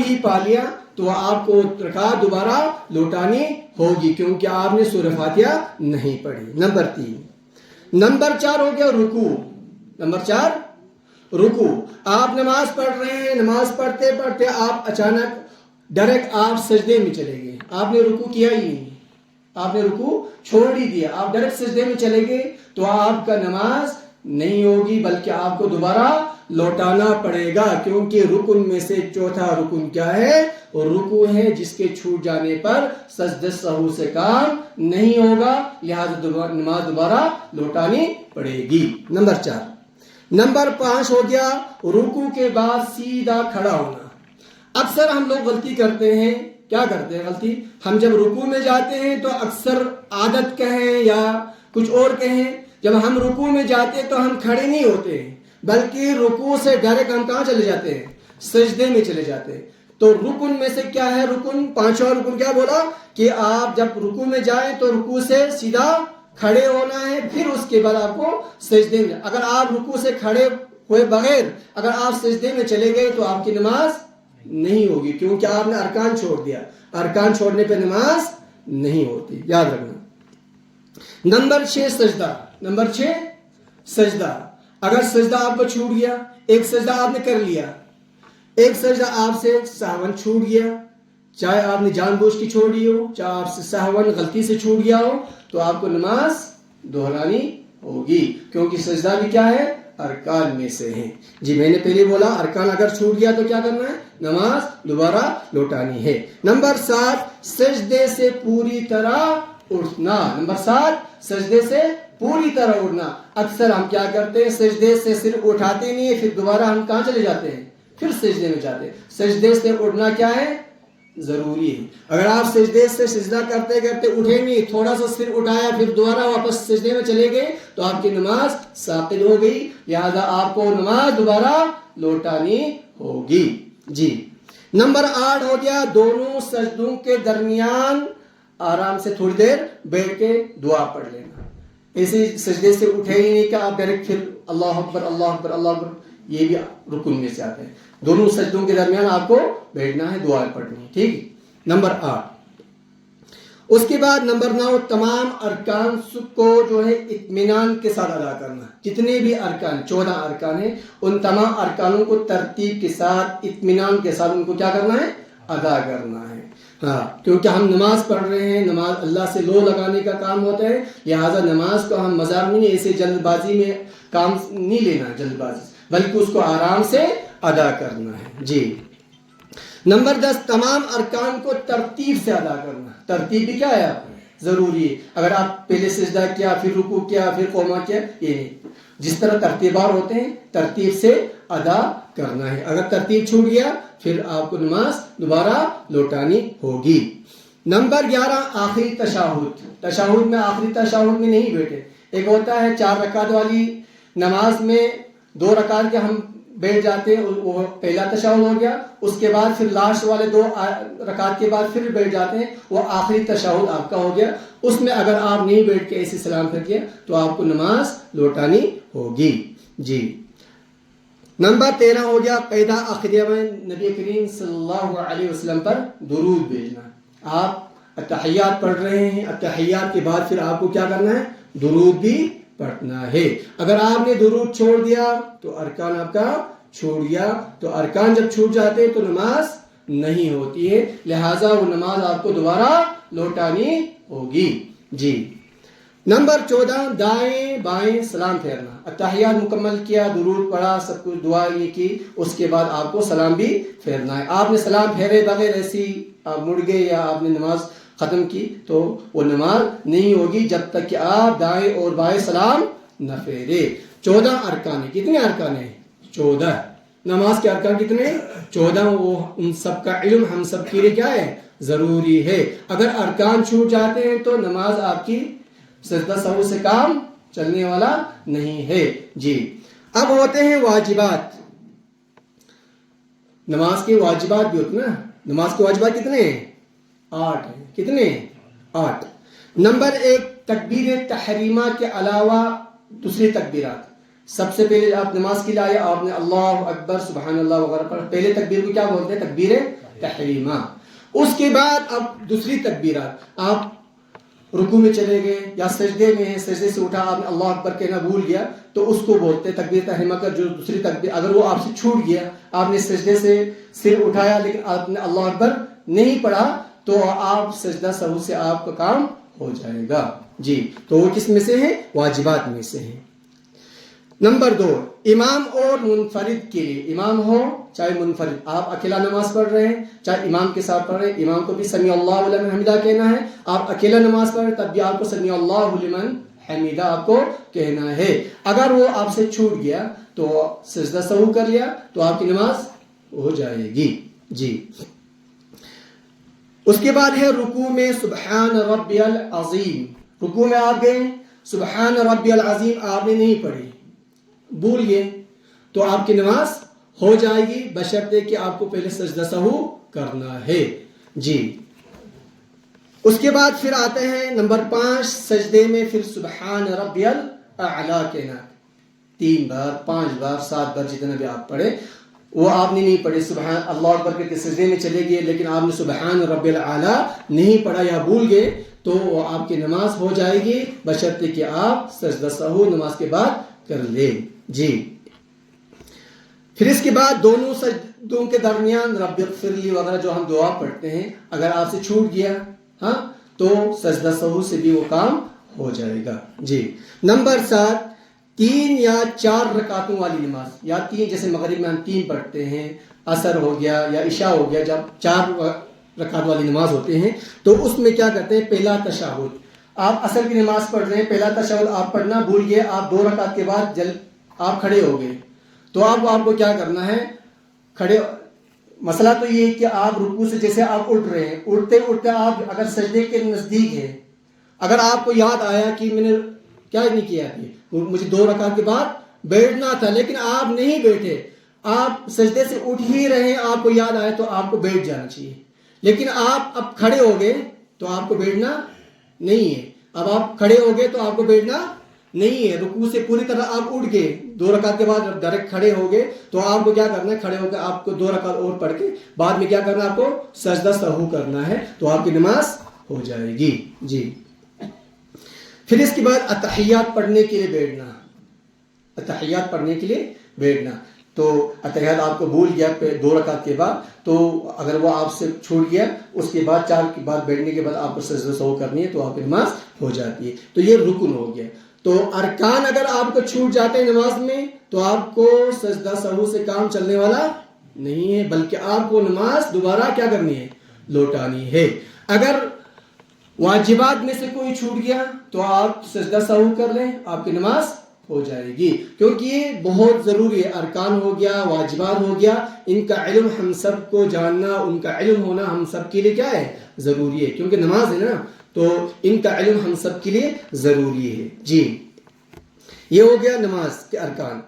ہی پا لیا تو آپ کو رکعت دوبارہ لوٹانی ہوگی کیونکہ آپ نے سورہ فاتحہ نہیں پڑھی. نمبر 3. نمبر 4 ہو گیا رکوع. نمبر 4 رکوع. آپ نماز پڑھ رہے ہیں, نماز پڑھتے پڑھتے آپ اچانک ڈائریکٹ آپ سجدے میں چلے گئے. آپ نے رکوع کیا ہی نہیں, آپ نے رکوع چھوڑ ہی دیا, آپ ڈائریکٹ سجدے میں چلے گئے تو آپ کا نماز نہیں ہوگی بلکہ آپ کو دوبارہ لوٹانا پڑے گا کیونکہ رکن میں سے چوتھا رکن کیا ہے؟ رکوع ہے, جس کے چھوٹ جانے پر سجدہ سہو سے کام نہیں ہوگا, لہذا نماز دوبارہ لوٹانی پڑے گی. نمبر 4. نمبر 5 ہو گیا رکوع کے بعد سیدھا کھڑا ہونا. اکثر ہم لوگ غلطی کرتے ہیں. کیا کرتے ہیں غلطی؟ ہم جب رکوع میں جاتے ہیں تو اکثر عادت کہیں یا کچھ اور کہیں, جب ہم رکوع میں جاتے تو ہم کھڑے نہیں ہوتے ہیں بلکہ رکوع سے ڈائریکٹ ہم کہاں چلے جاتے ہیں؟ سجدے میں چلے جاتے ہیں. تو رکن میں سے کیا ہے رکن؟ 5واں رکن کیا بولا کہ آپ جب رکوع میں جائیں تو رکوع سے سیدھا کھڑے ہونا ہے, پھر اس کے بعد آپ کو سجدے میں. اگر آپ رکوع سے کھڑے ہوئے بغیر اگر آپ سجدے میں چلے گئے تو آپ کی نماز نہیں ہوگی کیونکہ آپ نے ارکان چھوڑ دیا. ارکان چھوڑنے پہ نماز نہیں ہوتی, یاد رکھنا. نمبر 6 سجدہ. نمبر 6 سجدہ. اگر سجدہ آپ کو چھوٹ گیا, ایک سجدہ آپ نے کر لیا, ایک سجدہ آپ سے سہون چھوٹ گیا, چاہے آپ نے جان بوجھ کی چھوڑی ہو, چاہے آپ سے سہون غلطی سے چھوٹ گیا ہو, تو آپ کو نماز دہرانی ہوگی کیونکہ سجدہ بھی کیا ہے؟ ارکان میں سے ہیں. جی میں نے پہلے بولا ارکان اگر چھوٹ گیا تو کیا کرنا ہے؟ نماز دوبارہ لوٹانی ہے. نمبر 7 سجدے سے پوری طرح اٹھنا. نمبر 7 سجدے سے پوری طرح اٹھنا. اکثر ہم کیا کرتے ہیں؟ سجدے سے صرف اٹھاتے نہیں ہیں, پھر دوبارہ ہم کہاں چلے جاتے ہیں؟ پھر سجدے میں جاتے ہیں. سجدے سے اٹھنا کیا ہے؟ ضروری ہے. اگر آپ سجدے سے سجدہ کرتے کرتے اٹھے نہیں, تھوڑا سا سر اٹھایا پھر دوبارہ واپس سجدے میں چلے گئے تو آپ کی نماز ساقط ہو گئی, لہذا آپ کو نماز دوبارہ لوٹانی ہوگی. جی نمبر 8 ہو گیا دونوں سجدوں کے درمیان آرام سے تھوڑی دیر بیٹھ کے دعا پڑھ لینا. ایسے سجدے سے اٹھے ہی نہیں کہ آپ ڈائریکٹ پھر اللہ اکبر اللہ اکبر اللہ اکبر, یہ بھی رکن میں سے آتے ہیں. دونوں سجدوں کے درمیان آپ کو بیٹھنا ہے, دعا پڑھنی ہے. ٹھیک. نمبر 8 اس کے بعد نمبر 9 تمام ارکان کو جو ہے اطمینان کے ساتھ ادا کرنا. جتنے بھی ارکان 14 ارکان ہیں ان تمام ارکانوں کو ترتیب کے ساتھ اطمینان کے ساتھ ان کو کیا کرنا ہے؟ ادا کرنا ہے. ہاں کیونکہ ہم نماز پڑھ رہے ہیں, نماز اللہ سے لو لگانے کا کام ہوتا ہے, لہٰذا نماز کو ہم مذاق نہیں ایسے جلد بازی میں کام نہیں لینا, جلد بازی, بلکہ اس کو آرام سے ادا کرنا ہے. جی نمبر 10 تمام ارکان کو ترتیب سے ادا کرنا. ترتیب بھی کیا ہے؟ ضروری ہے. اگر آپ پہلے سجدہ کیا پھر رکوع کیا پھر قوما کیا, یہ نہیں, جس طرح ترتیبار ہوتے ہیں ترتیب سے ادا کرنا ہے. اگر ترتیب چھوٹ گیا پھر آپ کو نماز دوبارہ لوٹانی ہوگی. نمبر 11 آخری تشہد. تشہد میں آخری تشہد میں نہیں بیٹھے. ایک ہوتا ہے 4 رکعت والی نماز میں 2 رکعت کے ہم بیٹھ جاتے ہیں, وہ پہلا تشہد ہو گیا. اس کے بعد پھر لاسٹ والے 2 رکعت کے بعد پھر بیٹھ جاتے ہیں, وہ آخری تشہد آپ کا ہو گیا. اس میں اگر آپ نہیں بیٹھ کے ایسے سلام کر کے تو آپ کو نماز لوٹانی ہوگی. جی نمبر 13 ہو گیا قاعدہ عقیدہ میں نبی کریم صلی اللہ علیہ وسلم پر درود بھیجنا. آپ اتحیات پڑھ رہے ہیں, اتحیات کے بعد پھر آپ کو کیا کرنا ہے؟ درود بھی پڑھنا ہے. اگر آپ نے درود چھوڑ دیا تو ارکان آپ کا چھوڑ گیا. تو ارکان جب چھوٹ جاتے ہیں تو نماز نہیں ہوتی ہے, لہٰذا وہ نماز آپ کو دوبارہ لوٹانی ہوگی. جی نمبر 14 دائیں بائیں سلام پھیرنا. اتحیات مکمل کیا, درود پڑھا, سب کچھ دعا یہ کی, اس کے بعد آپ کو سلام بھی پھیرنا ہے. آپ نے سلام پھیرے بغیر ایسی آپ مڑ گئے یا آپ نے نماز ختم کی تو وہ نماز نہیں ہوگی جب تک کہ آپ دائیں اور بائیں سلام نہ پھیرے. 14 ارکان ہیں. کتنے ارکان ہیں؟ 14. نماز کے ارکان کتنے؟ 14. وہ ان سب کا علم ہم سب کے لیے کیا ہے؟ ضروری ہے. اگر ارکان چھوٹ جاتے ہیں تو نماز آپ کی سجدہ سہو سے کام چلنے والا نہیں ہے. جی اب ہوتے ہیں واجبات. نماز کے واجبات بھی ہوتے ہیں. نماز کے واجبات کتنے ہیں؟ 8 ہیں. کتنے؟ 8. نمبر 1 تکبیر تحریمہ کے علاوہ دوسری تکبیرات. سب سے پہلے آپ نماز کے لیے آئے, آپ نے اللہ اکبر سبحان اللہ وغیرہ پڑھا. پہلے تکبیر کو کیا بولتے ہیں؟ تکبیر تحریما. اس کے بعد اب دوسری تکبیرات, آپ رکوع میں چلے گئے یا سجدے میں ہیں, سجدے سے اٹھا, آپ نے اللہ اکبر کہنا بھول گیا تو اس کو بولتے ہیں تکبیر تحریمہ کا جو دوسری تکبیر. اگر وہ آپ سے چھوٹ گیا, آپ نے سجدے سے سر اٹھایا لیکن آپ نے اللہ اکبر نہیں پڑھا, تو آپ سجدہ سہو سے آپ کا کام ہو جائے گا. جی, تو وہ کس میں سے ہے؟ واجبات میں سے ہے. نمبر 2, امام اور منفرد کے لیے. امام ہو چاہے منفرد, آپ اکیلا نماز پڑھ رہے ہیں چاہے امام کے ساتھ پڑھ رہے ہیں, امام کو بھی سمیع اللہ لمن حمیدہ کہنا ہے. آپ اکیلا نماز پڑھ رہے ہیں تب بھی آپ کو سمیع اللہ لمن حمیدہ آپ کو کہنا ہے. اگر وہ آپ سے چھوٹ گیا تو سجدہ سہو کر لیا تو آپ کی نماز ہو جائے گی. جی, اس کے بعد ہے رکوع میں سبحان ربی العظیم. رکوع میں آپ گئے, سبحان ربی العظیم آپ نے نہیں پڑھی, بھول گئے, تو آپ کی نماز ہو جائے گی بشرطے کہ آپ کو پہلے سجدہ سہو کرنا ہے. جی, اس کے بعد پھر آتے ہیں نمبر 5, سجدے میں پھر سبحان ربی الاعلیٰ کہنا 3 بار 5 بار 7 بار جتنا بھی آپ پڑھیں. وہ آپ نے نہیں پڑھے, سبحان اللہ اکبر کر کے سجدے میں چلے گئے لیکن آپ نے سبحان ربی الاعلیٰ نہیں پڑھا یا بھول گئے, تو وہ آپ کی نماز ہو جائے گی بشرطے کہ آپ سجدہ سہو نماز کے بعد کر لیں. جی, پھر اس کے بعد دونوں سجدوں کے درمیان رب اغفر لی وغیرہ جو ہم دعا پڑھتے ہیں, اگر آپ سے چھوٹ گیا ہاں تو سجدہ سہو سے بھی وہ کام ہو جائے گا. جی, نمبر 7, 3 یا 4 رکعتوں والی نماز, یا 3 جیسے مغرب میں ہم 3 پڑھتے ہیں, عصر ہو گیا یا عشاء ہو گیا, جب 4 رکعت والی نماز ہوتے ہیں تو اس میں کیا کرتے ہیں, پہلا تشہد, آپ عصر کی نماز پڑھ رہے ہیں, پہلا تشہد آپ پڑھنا بھول گئے, آپ 2 رکعت کے بعد آپ کھڑے ہو گئے, تو آپ کو کیا کرنا ہے, کھڑے. مسئلہ تو یہ ہے کہ آپ رکوع سے جیسے آپ اٹھ رہے ہیں, اٹھتے اٹھتے آپ اگر سجدے کے نزدیک ہیں, اگر آپ کو یاد آیا کہ میں نے کیا نہیں کیا تھی, مجھے 2 رکعت کے بعد بیٹھنا تھا لیکن آپ نہیں بیٹھے, آپ سجدے سے اٹھ ہی رہے ہیں, آپ کو یاد آیا تو آپ کو بیٹھ جانا چاہیے, لیکن آپ اب کھڑے ہو گئے تو آپ کو بیٹھنا نہیں ہے. اب آپ کھڑے ہو گئے تو آپ کو بیٹھنا نہیں ہے, رکوع سے پوری طرح آپ اٹھ گئے, 2 رکعت کے بعد ڈائریکٹ کھڑے ہو گئے, تو آپ کو کیا کرنا ہے, کھڑے ہو کے آپ کو 2 رکعت اور پڑھ کے بعد میں کیا کرنا ہے, آپ کو سجدہ سہو کرنا ہے, تو آپ کی نماز ہو جائے گی. جی, پھر اس کے بعد اتحیات پڑھنے کے لیے بیٹھنا. اتحیات پڑھنے کے لیے بیٹھنا, تو اتحیات آپ کو بھول گیا 2 رکعت کے بعد, تو اگر وہ آپ سے چھوٹ گیا اس کے بعد 4 کے بعد بیٹھنے کے بعد آپ کو سجدہ سہو کرنی ہے, تو آپ کی نماز ہو جاتی ہے. تو یہ رکن ہو گیا. تو ارکان اگر آپ کو چھوٹ جاتے ہیں نماز میں تو آپ کو سجدہ سہو سے کام چلنے والا نہیں ہے, بلکہ آپ کو نماز دوبارہ کیا کرنی ہے, لوٹانی ہے. اگر واجبات میں سے کوئی چھوٹ گیا تو آپ سجدہ سہو کر لیں, آپ کی نماز ہو جائے گی, کیونکہ یہ بہت ضروری ہے. ارکان ہو گیا, واجبات ہو گیا, ان کا علم ہم سب کو جاننا, ان کا علم ہونا ہم سب کے لیے کیا ہے, ضروری ہے, کیونکہ نماز ہے نا, تو ان کا علم ہم سب کے لیے ضروری ہے. جی, یہ ہو گیا نماز کے ارکان.